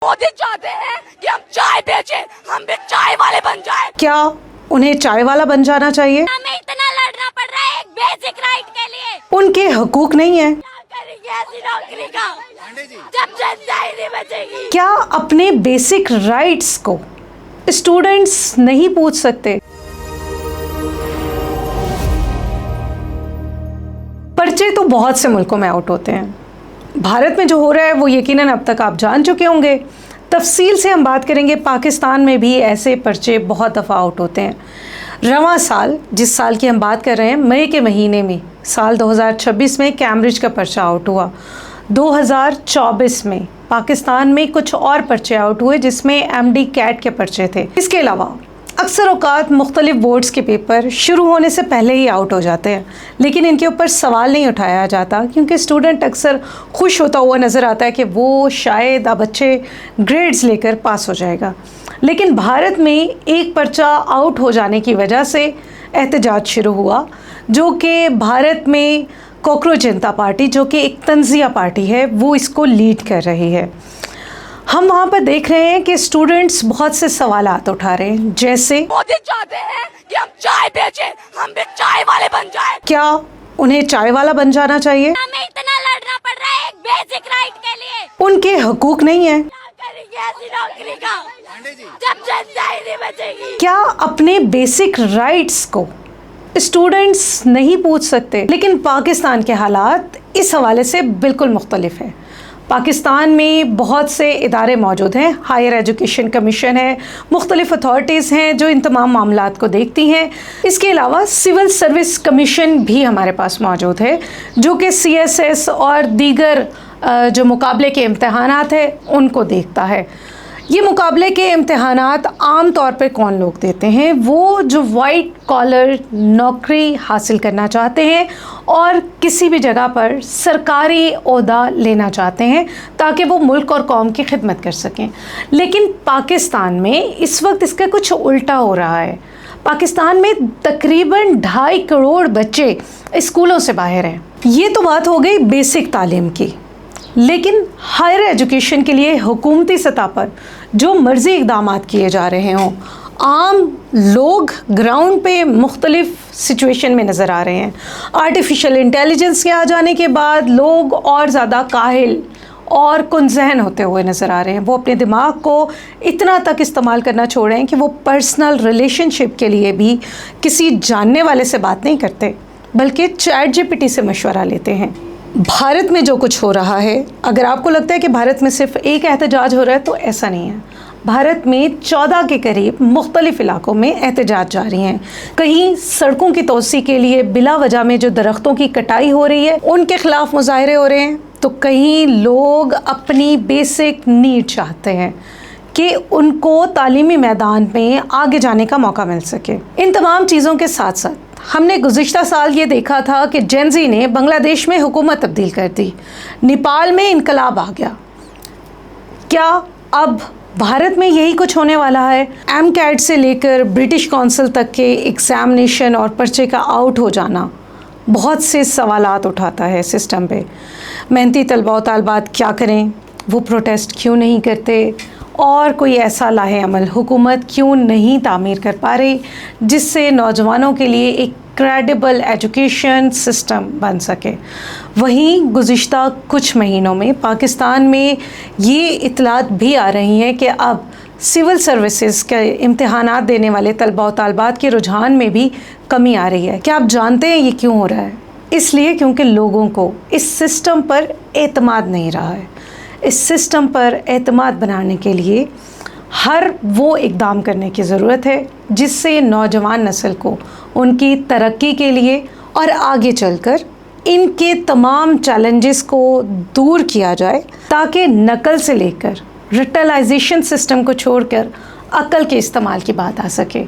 मोदी चाहते हैं कि हम चाय बेचें, हम भी चाय वाले बन जाएं। क्या उन्हें चाय वाला बन जाना चाहिए? हमें इतना लड़ना पड़ रहा है एक बेसिक राइट के लिए। उनके हकूक नहीं है? क्या करेंगे ऐसी नौकरी का जब जनता ही नहीं बचेगी। क्या अपने बेसिक राइट्स को स्टूडेंट्स नहीं पूछ सकते? पर्चे तो बहुत से मुल्कों में आउट होते हैं। भारत में जो हो रहा है वो यकीनन अब तक आप जान चुके होंगे। तफसील से हम बात करेंगे। पाकिस्तान में भी ऐसे पर्चे बहुत दफ़ा आउट होते हैं। रवां साल, जिस साल की हम बात कर रहे हैं, मई के महीने में साल 2026 में कैम्ब्रिज का पर्चा आउट हुआ। 2024 में पाकिस्तान में कुछ और पर्चे आउट हुए जिसमें MD कैट के पर्चे थे। इसके अलावा अक्सर औकात मुख्तलिफ बोर्ड्स के पेपर शुरू होने से पहले ही आउट हो जाते हैं, लेकिन इनके ऊपर सवाल नहीं उठाया जाता क्योंकि स्टूडेंट अक्सर खुश होता हुआ नज़र आता है कि वो शायद अब अच्छे ग्रेड्स लेकर पास हो जाएगा। लेकिन भारत में एक पर्चा आउट हो जाने की वजह से एहतजाज शुरू हुआ, जो कि भारत में कॉकरोच जनता पार्टी, जो कि एक तंज़िया पार्टी है, वो इसको लीड कर रही है। हम वहाँ पर देख रहे हैं कि स्टूडेंट्स बहुत से सवालात उठा रहे हैं, जैसे मोदी चाहते हैं कि हम चाय बेचें, हम भी चाय वाले बन जाएं। क्या उन्हें चाय वाला बन जाना चाहिए? हमें इतना लड़ना पड़ रहा है एक बेसिक राइट के लिए। उनके हकूक नहीं है? क्या करेंगे ऐसी नौकरी का जब जनता ही नहीं बचेगी। क्या अपने बेसिक राइट्स को स्टूडेंट्स नहीं पूछ सकते? लेकिन पाकिस्तान के हालात इस हवाले से बिल्कुल मुख्तलिफ है। पाकिस्तान में बहुत से इदारे मौजूद हैं। हायर एजुकेशन कमीशन है, मुख्तलिफ अथॉरिटीज़ हैं जो इन तमाम मामलात को देखती हैं। इसके अलावा सिविल सर्विस कमीशन भी हमारे पास मौजूद है, जो कि CSS और दीगर जो मुकाबले के इम्तहानात हैं उनको देखता है। ये मुकाबले के इम्तहानात आम तौर पर कौन लोग देते हैं? वो जो वाइट कॉलर नौकरी हासिल करना चाहते हैं और किसी भी जगह पर सरकारी ओहदा लेना चाहते हैं ताकि वो मुल्क और कौम की खिदमत कर सकें। लेकिन पाकिस्तान में इस वक्त इसका कुछ उल्टा हो रहा है। पाकिस्तान में तकरीबन 2.5 करोड़ बच्चे स्कूलों से बाहर हैं। ये तो बात हो गई बेसिक तालीम की, लेकिन हायर एजुकेशन के लिए हुकूमती सतह पर जो मर्जी इक़दामात किए जा रहे हों, आम लोग ग्राउंड पे मुख्तलिफ सिचुएशन में नज़र आ रहे हैं। आर्टिफिशियल इंटेलिजेंस के आ जाने के बाद लोग और ज़्यादा काहिल और कुनज़हन होते हुए नज़र आ रहे हैं। वो अपने दिमाग को इतना तक इस्तेमाल करना छोड़ रहे हैं कि वो पर्सनल रिलेशनशिप के लिए भी किसी जानने वाले से बात नहीं करते, बल्कि ChatGPT से मशवरा लेते हैं। भारत में जो कुछ हो रहा है, अगर आपको लगता है कि भारत में सिर्फ एक एहतजाज हो रहा है, तो ऐसा नहीं है। भारत में 14 के करीब मुख्तलिफ इलाकों में एहतजाज जारी हैं। कहीं सड़कों की तोसी के लिए बिला वजह में जो दरख्तों की कटाई हो रही है उनके खिलाफ मुजाहरे हो रहे हैं, तो कहीं लोग अपनी बेसिक नीड चाहते हैं कि उनको तालीमी मैदान में आगे जाने का मौका मिल सके। इन तमाम चीज़ों के साथ साथ हमने गुज़िश्ता साल ये देखा था कि जेनज़ी ने बांग्लादेश में हुकूमत तब्दील कर दी, नेपाल में इनकलाब आ गया। क्या अब भारत में यही कुछ होने वाला है? MCAT से लेकर ब्रिटिश काउंसिल तक के एग्ज़ामिनेशन और पर्चे का आउट हो जाना बहुत से सवालात उठाता है सिस्टम पे। मेहनती तलबा व तालबात क्या करें? वो प्रोटेस्ट क्यों नहीं करते? और कोई ऐसा लाहे अमल हुकूमत क्यों नहीं तामीर कर पा रही जिससे नौजवानों के लिए एक क्रेडिबल एजुकेशन सिस्टम बन सके? वहीं गुज़िश्ता कुछ महीनों में पाकिस्तान में ये इतलात भी आ रही हैं कि अब सिविल सर्विसेज के इम्तहानात देने वाले तलबा व तालबात के रुझान में भी कमी आ रही है। क्या आप जानते हैं ये क्यों हो रहा है? इसलिए क्योंकि लोगों को इस सिस्टम पर एतमाद नहीं रहा है। इस सिस्टम पर एतमाद बनाने के लिए हर वो इक़दाम करने की ज़रूरत है जिससे नौजवान नस्ल को उनकी तरक्की के लिए और आगे चलकर इनके तमाम चैलेंजेस को दूर किया जाए, ताकि नकल से लेकर रिटलाइजेशन सिस्टम को छोड़कर अक्ल के इस्तेमाल की बात आ सके।